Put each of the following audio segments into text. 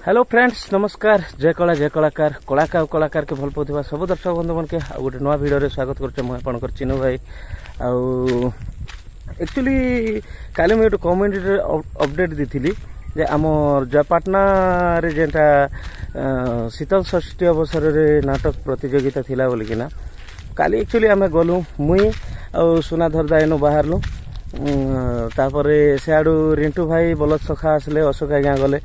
Hello friends नमस्कार जय कलाकार कलाकार के भल पाउथिबा सब दर्शक बंधु मन के गोटे नुआ वीडियो रे स्वागत करछे मु आपनकर चिन्नू भाई एक्चुअली काले मैं गोटे कमेंट रे अपडेट देथिली जे हमर जयपाटना रे जेंटा शीतल षष्ठी अवसर रे नाटक प्रतियोगिता थिला बोली किना काली एक्चुअली आमे गलु मुई आ सुनाधर दाइनो बाहरलु तापरे सियाडू रिंटू भाई बलद सखा आसले अशोक आज्ञा गले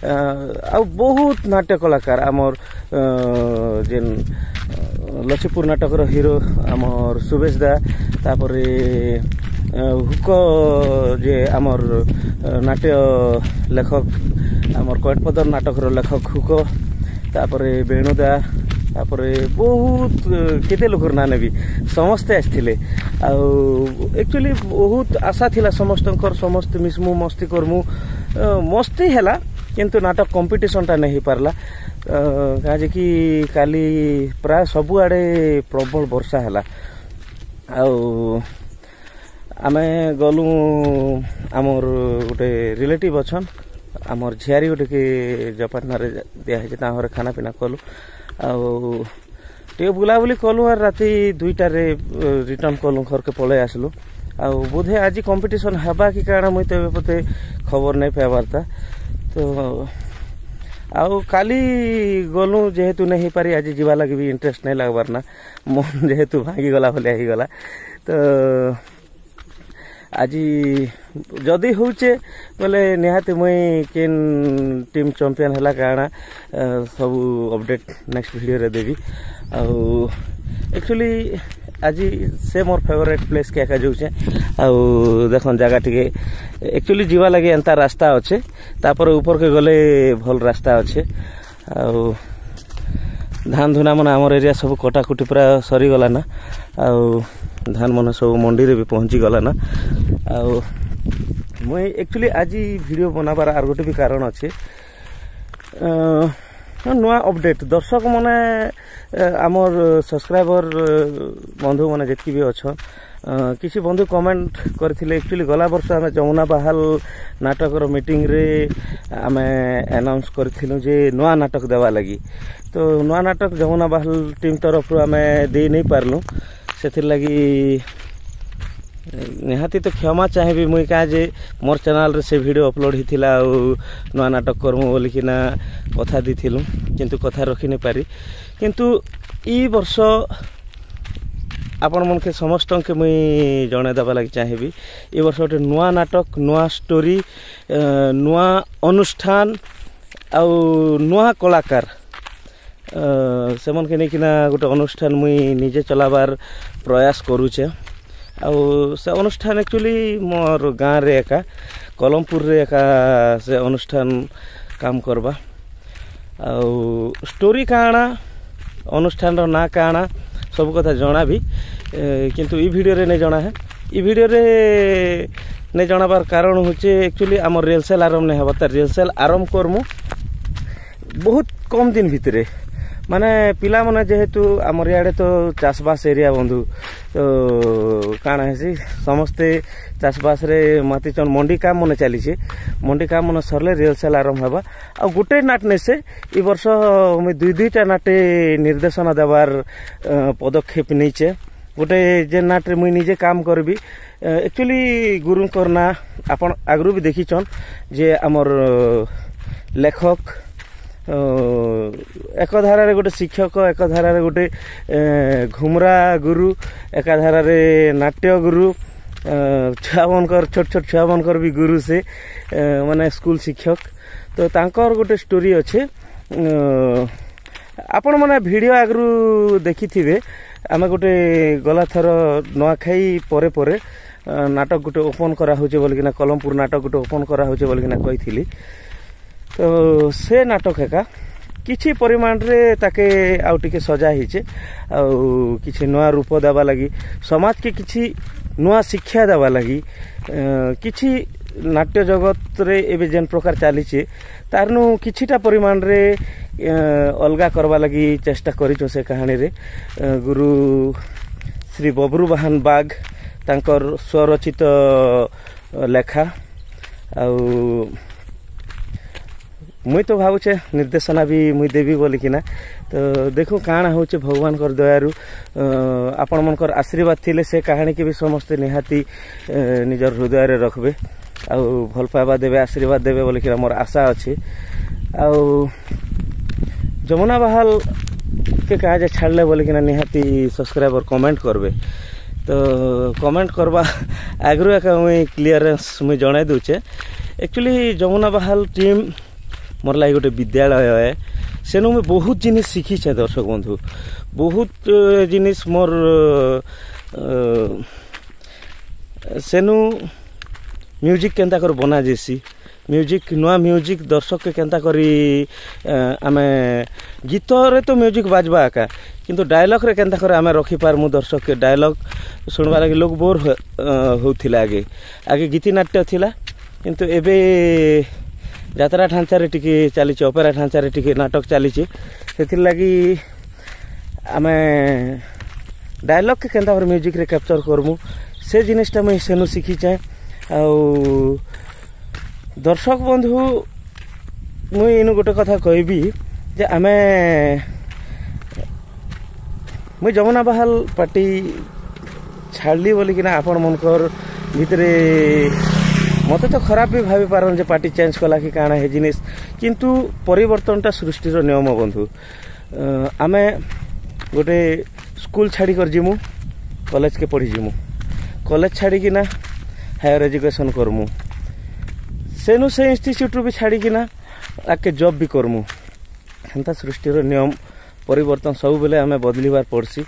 आ बहुत नाट्य कलाकार आमर जेन लक्ष्मीपुर नाटक हीरो आमर सुबेश दा तापरे हुक जे आमर नाट्य लेखक आमर कटपदर नाटक लेखक हुक तापरे बेणुदा तापरे बहुत केते लोकर ना नेबी समस्ते आसथिले आ एक्चुअली बहुत आशा थिला समस्त मिसमु मस्ती करमु मस्ती हैला किंतु नाटक कंपटीशन टा नहीं पारला काजे कि काली प्राय सबु आडे प्रबल वर्षा हैला आ आमे गलु आमर गोटे रिलेटिव अछन आमर झियारी गोटे के जयपाटना रे दिया है ताहर खाना पीना कलु टे बुलाबुली कलु और राति 2टा रे रिटर्न कलु घर के पळे आसलु आ बोधे आज कंपटीशन हबा कि काना मुई ते पते खबर नहीं पाबारता तो आउ काली गलु जेहेतु नहीं पारी आज जीवा लगी भी इंटरेस्ट नहीं लागबार ना मन जेहेतु भांगी गला भले ही गला तो आज जदि होचे बोले निहाती मुई केन टीम चैंपियन हला काना सब अपडेट नेक्स्ट वीडियो रे देवी आ एक्चुअली आज से मोर फेवरेट प्लेस के एका जाउछे आ देखन जगह टिके एक्चुअली जीवा लगे एंता रास्ता अच्छे तापर ऊपर के गले भल रास्ता अच्छे आ धान धुना मन आमर एरिया सब कटाकुटी पूरा सरी गला ना आ धान मन सब मंडी रे भी पहुंची गला ना आ मुई एक्चुअली आज वीडियो बनाबार आर गोटे भी कारण अच्छे नुआ अपडेट दर्शक माने आमर सब्सक्राइबर बंधु माने जेतकी भी अच्छा किसी बंधु कमेंट करथिले एक्चुअली गला वर्ष आमे जमुना बहाल नाटक रो मीटिंग रे आमे अनाउंस करथिलु जे नुआ नाटक देवा लगी तो नुआ नाटक जमुना बहाल टीम तरफ रो आमे दे नहीं पारलु सेथिर लगी निहाती तो क्षमा चाहेबी मुई का जे मोर चैनल रे से वीडियो अपलोड हिथिला आ नुआ नाटक करमु बोली किना कथा दिथिलु किंतु कथा रखि नहीं पारी किंतु ई वर्ष आपण मन के समस्त के मुई जणे दबा लगी चाहेबी ई वर्ष गोटे नुआ नाटक नुआ स्टोरी नुआ अनुष्ठान आ नुआ कलाकार से मन के नहीं किना गोटे अनुष्ठान मुई निजे चलाबार प्रयास करूचे आ से अनुष्ठान एक्चुअली मोर गाँ रे एका कलमपुर रे एका से अनुष्ठान काम करबा आ स्टोरी काना अनुष्ठान रो ना काना सब कथा जना भी किंतु ई वीडियो रे नहीं जना है ई वीडियो रे नहीं जनाबार कारण होचे एक्चुअली आमर रिहर्सल आरंभ नहीं हबा त रिहर्सल आरंभ करमु बहुत कम दिन भितरे माने पिला माने जेहेतु आमर याडे तो चाषबास एरिया बंधु तो काना है समस्ते चाषबास रे मातीचन मंडी काम मने चली छे मंडी काम मने सरले रिहर्सल आरंभ हबा आ गुटे नाट ने से ई वर्ष मैं दुईटा नाटे निर्देशन देवार पदक्षेप नीचे गोटे जे नाट रे मुई निजे काम करबी एक्चुअली गुरु करना आपण आगरु भी देखिछन जे आमर लेखक एक धारा रे गोटे शिक्षक एक धारा रे गोटे घुमरा गुरु एक धारा रे नाट्य गुरु छुआ मनकर छोट छोट छुआ मनकर भी गुरु से माने स्कूल शिक्षक तो तांकर गोटे स्टोरी अच्छे आपण माने वीडियो आगरु देखि थिबे आमे गोटे गला थर नुआखाई परे परे नाटक गोटे ओपन करा होचे बोल किना कलमपुर नाटक गोटे ओपन करा होचे बोल किना कहिथिली तो से नाटक एका किछि परिमाण रे ताके आउ टिके सजा हिचे आ किछि नुआ रूप देवा लगी समाज के किछि नुआ शिक्षा देवा लगी किछि नाट्य जगत रे एबे जेन प्रकार चली छे तारनु किछिटा परिमाण रे अलगा करवा लगी चेष्टा करिछो से कहानी रे गुरु श्री बबरू बाहन बाग तांकर स्वरचित लेखा आ मुई तो भावुचे निर्देशना भी मुई देवी बोली कि ना तो देखो काଣା होचे भगवान कर दयारु आपण मनकर आशीर्वाद थिले से कहानी के भी समस्त निहाती निजर हृदय रे रखबे आ भल पाइबा देवे आशीर्वाद देवे बोली कि मोर आशा अच्छे आ जमुना बहाल के कहा जे छाड़ले बोली कि निहाती सब्सक्राइब और कमेंट करबे तो कमेंट करबा आगरु एका मुई क्लियरेंस मुई जणाई दूचे एक्चुअली जमुना बहाल टीम मोर लगे गोटे विद्यालय है सेनु मुझे बहुत जिनिस शिखीचे दर्शक बंधु बहुत जिनिस मोर सेनु म्यूजिक केंता कर बना जेसी म्यूजिक नुआ म्यूजिक दर्शक के केंता करी आमे गीत रे तो म्यूजिक बाजबा आका किंतु डायलॉग रे केंता कर आमे रखी पार मु दर्शक के डायलॉग सुनबा लगे लोग बोर होथिला आगे आगे गीति नाट्य थिला किंतु एबे यात्रा ढांचा रे टिके चली ऑपेरा ढांचा रे टिके नाटक चली से लगी आमे डायलॉग के केंता और म्यूजिक रे कैप्चर करमु से जिनिसटा मुई सेनु शिखी चाहे आ दर्शक बंधु मुई इनु गोटे कथा कहबी जे आमे मुई जमुना बहाल पार्टी छाड़ली बोली कि ना आपण मनकर भितरे मत तो खराब भी भावी पारन जे पार्टी चेंज कला कि काना है जिनिस किंतु परिवर्तनटा सृष्टिर नियम बंधु आमे गोटे स्कूल छाड़ी कर जिमु कॉलेज के पढ़ी जिमु कॉलेज छाड़ी कि ना हायर एजुकेशन करमु सेनु से इंस्टीट्यूट भी छाड़ी कि ना आके जॉब भी करमु हेंता सृष्टिर नियम परिवर्तन सब बेले आमे बदलिबार पड़सी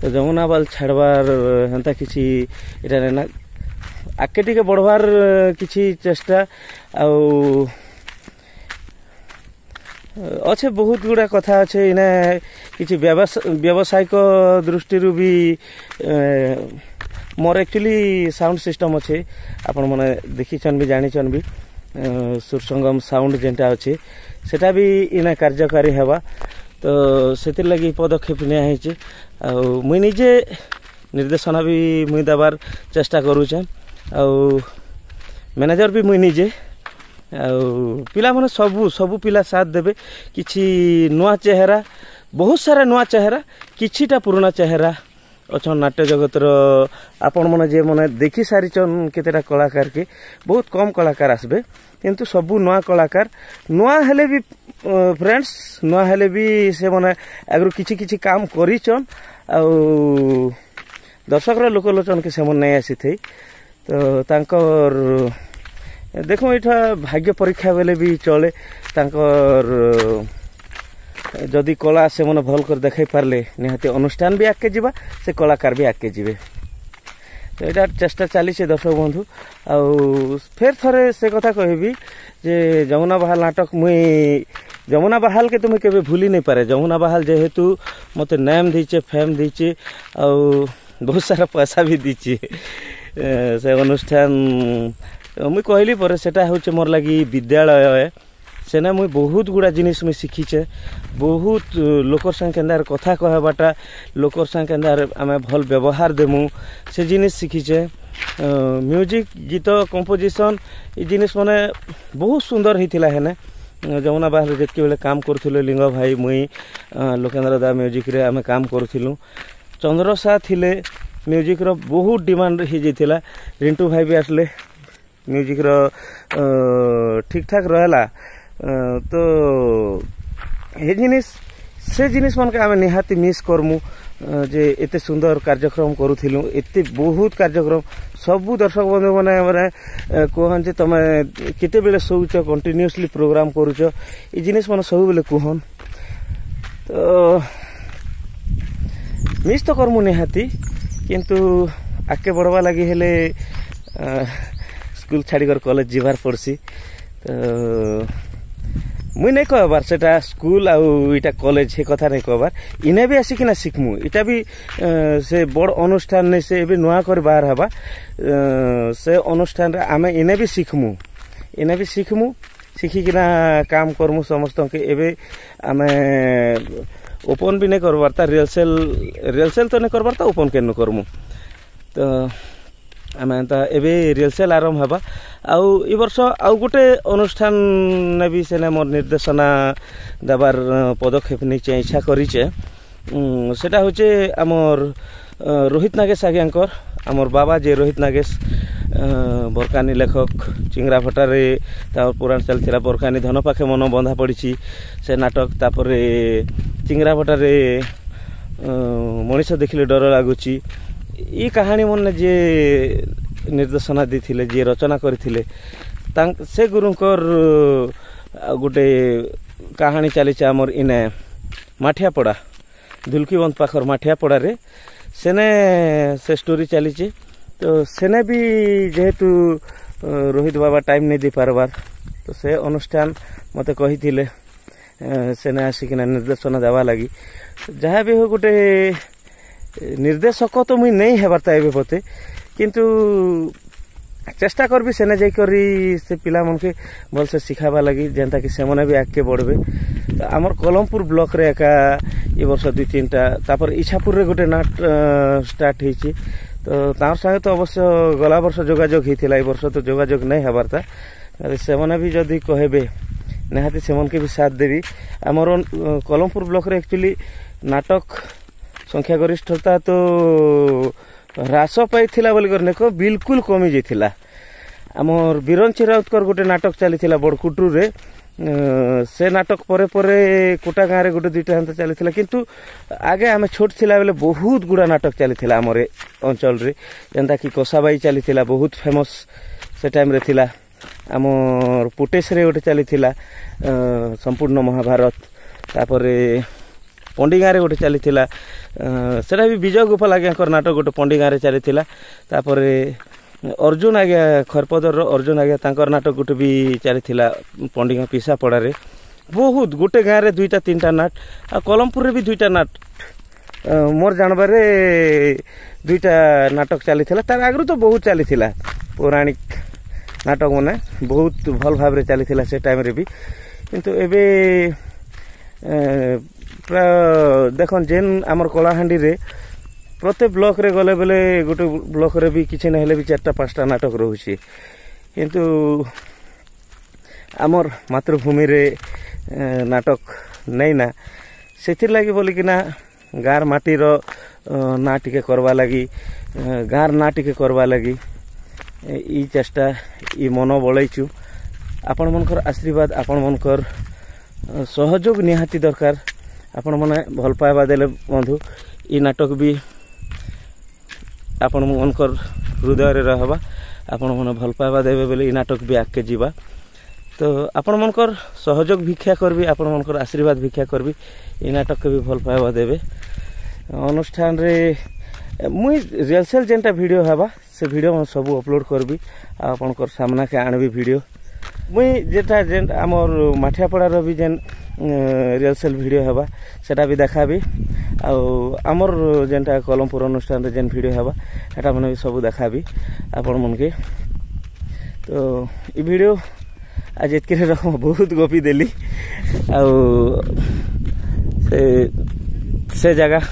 तो जमुना बाल छाड़बार हेंता किछि इटा ना आगे टिके बढ़वार किछि चेष्टा अच्छे बहुत गुड़ा कथा अच्छे इने किछि व्यावसायिक दृष्टि भी मोर एक्चुअली साउंड सिस्टम अच्छे आपण माने देखिछन भी जानिछन भी सुरसंगम साउंड जेंटा अच्छे सेटा भी इने कार्यकारी हेबा तो सेतिर लगी पदक्षेप निया हेछि आ मुई निजे निर्देशना भी मुई देबार चेष्टा करूछे आउ मैनेजर भी मुई निजे पिला माने सबू पिला साथ देबे किछि नुआ चेहरा बहुत सारा नुआ चेहरा किछिटा पुराना चेहरा अछन नाट्य जगत रो आपण माने जे माने देखि सारिचन केतेटा कलाकार के बहुत कम कलाकार आसबे किंतु सबू नुआ कलाकार नुआ हेले भी फ्रेंड्स नुआ हेले भी से माने अगर किछि काम करिचन आउ दर्शक रो लोकलोचन के सेमन नै आसी थई तो तांकर देखो इठा भाग्य परीक्षा बेले भी चले तांकर जदि कला से मन भल कर देखाई पारले निहाती अनुष्ठान भी आगे जीवा से कलाकार भी आगे जीवे तो यहाँ चेष्टा चली दर्शक बंधु आउ फेर थरे से कथा कहबी जे जमुना बहाल नाटक मुई जमुना बहाल के तुम्हें केबे भूली नहीं पारे जमुना बहाल जेहेतु मते नाम दीचे फेम दीचे आउ बहुत सारा पैसा भी दीचे से अनुष्ठान मुई कहली पर सेटा होचे मोर लगी विद्यालय है सेना मुई बहुत गुड़ा जिनिस मुई शिखीचे बहुत लोकर संग केंदार कथा कहबाटा लोकर संग केंदार आमे भल व्यवहार देमु से जिनिस शिखीचे म्यूजिक गीत कंपोजिशन ये जिनिस माने बहुत सुंदर हिथिला हेने जमुना बाहर जेतके बेले काम करथिलो लिंग भाई मुई लोकेंद्र दा म्यूजिक रे आमे काम करथिलु चंद्रसा थिले म्यूजिक रो बहुत डिमांड ही जेथिला रिंटू भाई भी आसले म्यूजिक रो ठीक ठाक रहला तो हे जिनिस से जिनिस मन के आमे निहाती मिस करमु जे एते सुंदर कार्यक्रम करूथिलु एते बहुत कार्यक्रम सबु दर्शक बंधु माने माने कहन जे तमे केते बेले सोउछ कंटिन्यूअसली प्रोग्राम करूछ ई जिनिस माने सब बेले कहन तो मिस तो करमु निहाती किंतु आके बढ़वा लगी हेले स्कूल छाड़ी कर कॉलेज जीवार पड़सी तो मुई नहीं कहबार सेटा स्कूल आउ इटा कॉलेज हे कथा नहीं कहबार इने भी आसिकिना शिखमु इटा भी से बड़ अनुष्ठान नहीं से एबे नुआ कर बाहर हबा से अनुष्ठान रे आमे इने भी शिखमु शिखिकिना काम करमु समस्त के एबे आमे ओपन भी नहीं करबार ता रिहर्सल तो नहीं करबार ता ओपन केन करमु तो आम एबे रिहर्सल आरंभ हवा आउ ए वर्ष आउ गोटे अनुष्ठान ने भी सेने मोर निर्देशना देवार पदक्षेप नहीं इच्छा करिचे सेटा होचे आमर रोहित नागेश आज्ञाकर आमर बाबा जे रोहित नागेश बरकानी लेखक चिंगरा फटारे पुराण चलता बरकानी धन पाखे मन बंधा पड़ी से नाटक तापर चिंगरा फटारे मनीष देखिले डर लगुच ये कहानी मन जे निर्देशना देथिले जे रचना करथिले से गुरुंकर गोटे कहानी चली आमर इने माठियापड़ा दुलकीबंध पाखर माठियापड़ा रे सेने से स्टोरी चली तो सेने भी जेहेतु रोहित बाबा टाइम नहीं दे पारबार तो से अनुष्ठान मते कही थिले सेने आसिकिना निर्देशना देवा लगी जहाँ भी हो गोटे निर्देशक तो मुई नहीं हेबारता एबे पते किंतु चेष्टा करबी सेने जाई करी से पिला मन के भल से सिखाबा लगी जेंता कि सेमने भी आगे बढ़बे तो आमर कलमपुर ब्लॉक रे एका ए वर्ष 2-3टा तापर इच्छापुर रे गोटे नाट स्टार्ट हेची तो तार संगे तो अवश्य गला वर्ष जोगाजोग होता ए वर्ष तो जोगाजोग नहीं हबारता सेमने भी जदि कहबे निहाती सेमन के भी साथ देवी आमर कलमपुर ब्लॉक रे एक्चुअली नाटक संख्या गरिष्ठता तो ह्रास पाई बोलिकर नेको बिल्कुल कमी जाइथिला आमर बीरंची राउतकर गोटे नाटक चली बड़कुटरू रे से नाटक परे परे कोटा गाँव रे गोटे 2टा हंता चली किंतु आगे आम छोट थिला बेले बहुत गुड़ा नाटक चली आमर अंचल रे जेंता कि कसाबाई चली बहुत फेमस से टाइम रे थिला आमर पुटेश रे गोटे चली संपूर्ण महाभारत तापरे पंडी गाँव रे गोटे चली सेटा भी विजय गोपाल आज्ञाकर नाटक गोटे पंडी गाँव रे चली तापरे अर्जुन आज्ञा खरपदर अर्जुन आज्ञा तांकर नाटक गोटे भी चली पंडी गाँव पिसा पड़ा रे बहुत गोटे गाँव रे 2-3टा नाट आ कलमपुर रे भी 2टा नाट मोर जानबारे 2टा नाटक चली तार आगु तो बहुत चली पौराणिक नाटक माने बहुत भल भाव चली से टाइम रे भी किंतु एबे प्राय देखन जेन आमर कलाहांडी रे प्रत्येक ब्लॉक रे गले बेले गोटे ब्लॉक रे भी किसी ना हेले भी 4टा-5टा नाटक रोचे किंतु आमर मातृभूमि रे नाटक नहीं ना से लगी बोली कि ना गार माटी रो ना टिके करवा लगी गार ना टिके करवा लगी ई चेष्टा ई मन बलैचु आपण मनकर आशीर्वाद आपण मनकर सहयोग निहाती दरकार आपण मने भल पाइबा देले बंधु ई नाटक भी आपण मनकर हृदय रे रहबा आपण मने भल पाइबा देबे बेले ई नाटक भी आके जीवा तो आपण मनकर सहयोग भिक्षा करबी आपण मनकर आशीर्वाद भिक्षा करबी ई नाटक के भी भल पाइबा देबे अनुष्ठान रे मुई रिहर्सल जेनटा वीडियो हवा से वीडियो मैं सब अपलोड करबी आपनकर सामना के आनबी वीडियो मुई जेटा जेन आमर माठियापड़ा रो भी जेन रिहर्सल वीडियो हवा सेटा भी देखाबी आमर जेनटा कलमपुर अनुष्ठान रे जेन वीडियो हवा एटा माने भी सब देखाबी आपण मन के तो ई वीडियो आज एतके रकम बहुत गोपी देली से जगह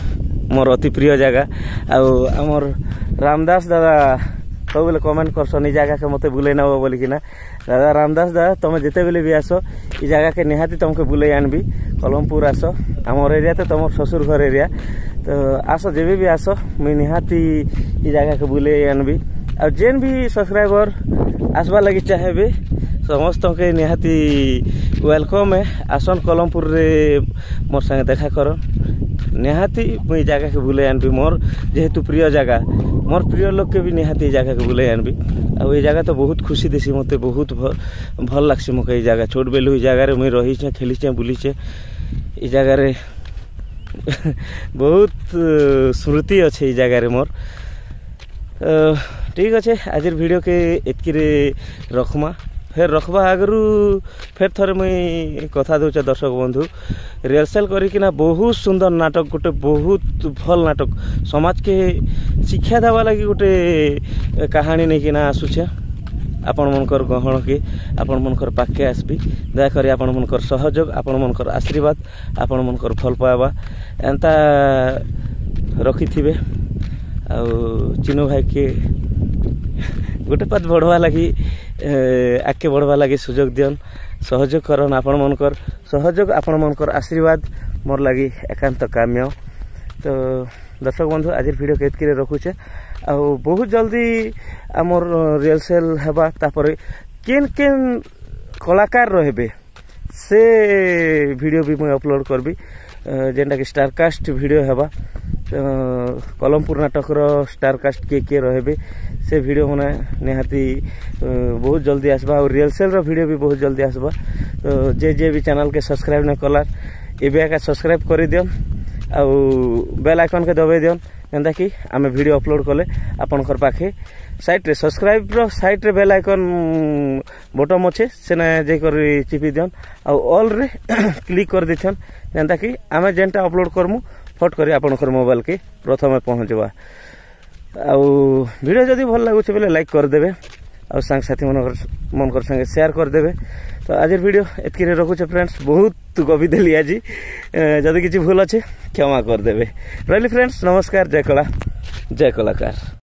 मोर अति प्रिय जगह आमर रामदास दादा सब बेले कमेंट करसन ई जगह के मते बुले नब बोली कि ना दादा रामदास दादा तुम जिते बेले भी आस ई जगह के निहाती तुमको बुले आनबी कलमपुर आस आमर एरिया तो तुम ससुर घर एरिया तो आस जेबे भी आस मुई निहाती ई जगह के बुले आनबी आ जेन भी सब्सक्राइबर आसबा लगी चाहेबे समस्त के निहाती वेलकम है आसन कलमपुर रे मोर संगे देखा कर निहाती मुई जगह के बुले आनबी मोर जेहेतु प्रिय जगह मोर प्रिय लोग के भी निहाती जगह के बुले आनबी आ ये जगह तो बहुत खुशी देसी मते बहुत भल लागसी मके जगह छोट बेलु जगह रे मुई रही छे खेली छे बुली छे ई जगह रे बहुत स्मृति अच्छे ई जगह रे मोर ठीक अच्छे आज वीडियो के एतकी रे रखमा फिर रखबा आगरू फिर थरे मुई कथा दूचे दर्शक बंधु रिहर्सल करिकिना बहुत सुंदर नाटक गोटे बहुत भल नाटक समाज के शिक्षा देवा लगी गोटे कहानी नहीं किना आसुचे आपण मनकर गहण के आपण मनकर पाखे आसबी दयाकरी आपण मनकर सहयोग आपण मनकर आशीर्वाद आपण मनकर भल पावा एंता रखी थिबे आ चिन्नू भाई के गोटे पात बढ़वा लगी आगे बढ़वा लगी सुजोग दियन सहयोग करन आपण मनकर सहयोग आपण मनकर आशीर्वाद मोर लगी एकांत काम्य। तो दर्शक बंधु आज वीडियो केतकी रखुचे आ बहुत जल्दी आमर रिहर्सल हेबा तापर केन केन कलाकार रहे से वीडियो भी मुझे अपलोड करबी जेनटा कि स्टारकास्ट वीडियो हेबा कलमपुर नाटक स्टारकास्ट किए रहे से वीडियो मैंने निहाती बहुत जल्दी आसबा और रिहर्सल वीडियो भी बहुत जल्दी आसबा। तो जे भी चैनल के सब्सक्राइब न कलार एवं सब्सक्राइब कर दियन आउ बेल आइकन के दबाई दियन जेनता कि आम वीडियो अपलोड कले आपनकर पाखे साइट रे सब्सक्राइब रो साइट रे बेल आइकन बटन अच्छे से जाकर चिपी दियन आउ ऑल रे क्लिक कर देछन जेनता कि आम जेनटा अपलोड करमु फट करी आपनकर मोबाइल के प्रथम पहुँचवा। आउ वीडियो जदि भल लगुचे बेले लाइक कर देबे और सांग साथी मनकर संगे शेयर कर देबे। तो आज वीडियो एतकी रखुचे फ्रेंड्स बहुत गभी देली आज जदि किसी भूल अच्छे क्षमा कर देबे। रही फ्रेंड्स नमस्कार जय कला जय कलाकार।